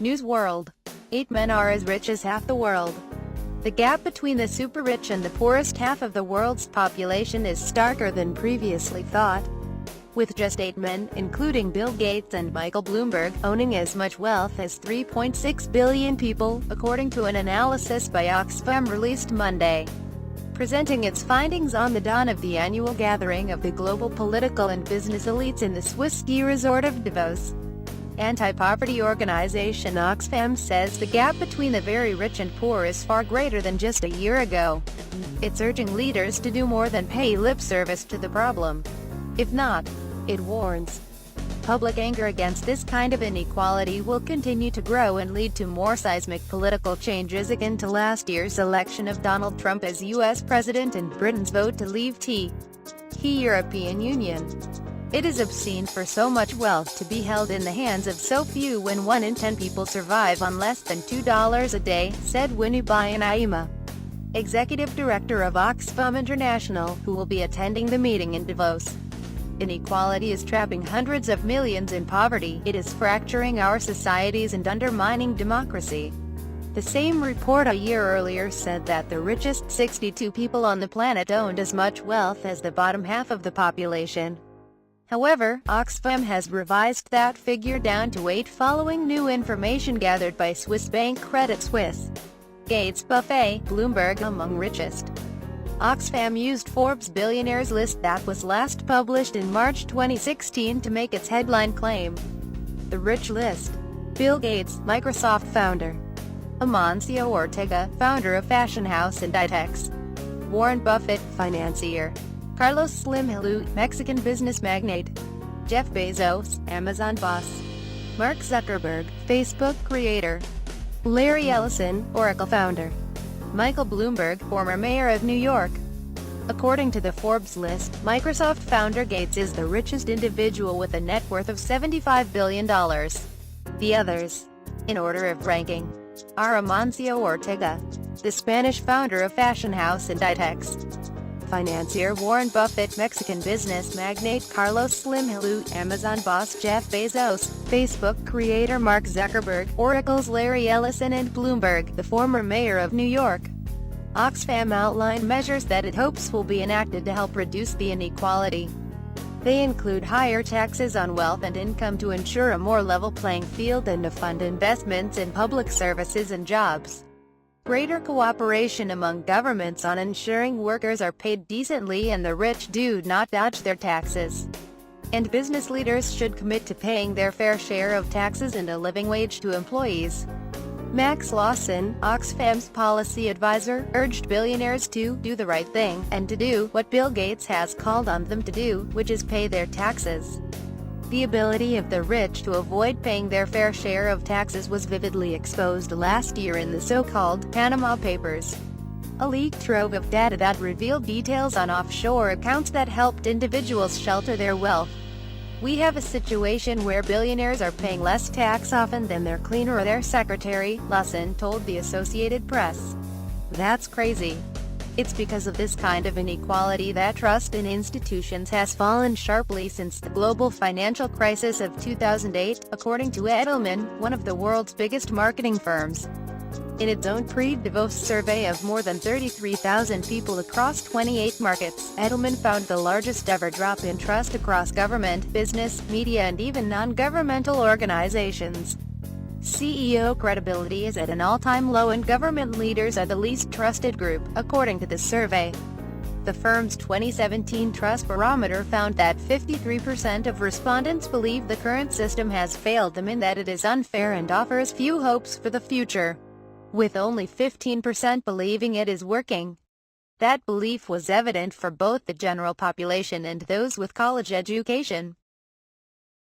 News World. 8 men are as rich as half the world. The gap between the super-rich and the poorest half of the world's population is starker than previously thought. With just 8 men, including Bill Gates and Michael Bloomberg, owning as much wealth as 3.6 billion people, according to an analysis by Oxfam released Monday. Presenting its findings on the dawn of the annual gathering of the global political and business elites in the Swiss ski resort of Davos. Anti-poverty organization Oxfam says the gap between the very rich and poor is far greater than just a year ago. It's urging leaders to do more than pay lip service to the problem. If not, it warns, public anger against this kind of inequality will continue to grow and lead to more seismic political changes akin to last year's election of Donald Trump as U.S. president and Britain's vote to leave the European Union. It is obscene for so much wealth to be held in the hands of so few when 1 in 10 people survive on less than $2 a day, said Winnie Byanaima, executive director of Oxfam International, who will be attending the meeting in Davos. Inequality is trapping hundreds of millions in poverty, it is fracturing our societies and undermining democracy. The same report a year earlier said that the richest 62 people on the planet owned as much wealth as the bottom half of the population. However, Oxfam has revised that figure down to 8 following new information gathered by Swiss bank Credit Suisse. Gates, Buffett, Bloomberg among richest. Oxfam used Forbes' billionaires list that was last published in March 2016 to make its headline claim. The rich list. Bill Gates, Microsoft founder. Amancio Ortega, founder of fashion house Inditex. Warren Buffett, financier. Carlos Slim Helú, Mexican business magnate. Jeff Bezos, Amazon boss. Mark Zuckerberg, Facebook creator. Larry Ellison, Oracle founder. Michael Bloomberg, former mayor of New York. According to the Forbes list, Microsoft founder Gates is the richest individual with a net worth of $75 billion. The others, in order of ranking, are Amancio Ortega, the Spanish founder of fashion house Inditex, financier Warren Buffett, Mexican business magnate Carlos Slim Helú, Amazon boss Jeff Bezos, Facebook creator Mark Zuckerberg, Oracle's Larry Ellison and Bloomberg, the former mayor of New York. Oxfam outlined measures that it hopes will be enacted to help reduce the inequality. They include higher taxes on wealth and income to ensure a more level playing field and to fund investments in public services and jobs. Greater cooperation among governments on ensuring workers are paid decently and the rich do not dodge their taxes. And business leaders should commit to paying their fair share of taxes and a living wage to employees. Max Lawson, Oxfam's policy advisor, urged billionaires to do the right thing, and to do what Bill Gates has called on them to do, which is pay their taxes. The ability of the rich to avoid paying their fair share of taxes was vividly exposed last year in the so-called Panama Papers, a leaked trove of data that revealed details on offshore accounts that helped individuals shelter their wealth. We have a situation where billionaires are paying less tax often than their cleaner or their secretary, Lawson told the Associated Press. That's crazy. It's because of this kind of inequality that trust in institutions has fallen sharply since the global financial crisis of 2008, according to Edelman, one of the world's biggest marketing firms. In its own pre-Davos survey of more than 33,000 people across 28 markets, Edelman found the largest ever drop in trust across government, business, media and even non-governmental organizations. CEO credibility is at an all-time low and government leaders are the least trusted group, according to the survey. The firm's 2017 Trust Barometer found that 53% of respondents believe the current system has failed them in that it is unfair and offers few hopes for the future, with only 15% believing it is working. That belief was evident for both the general population and those with college education.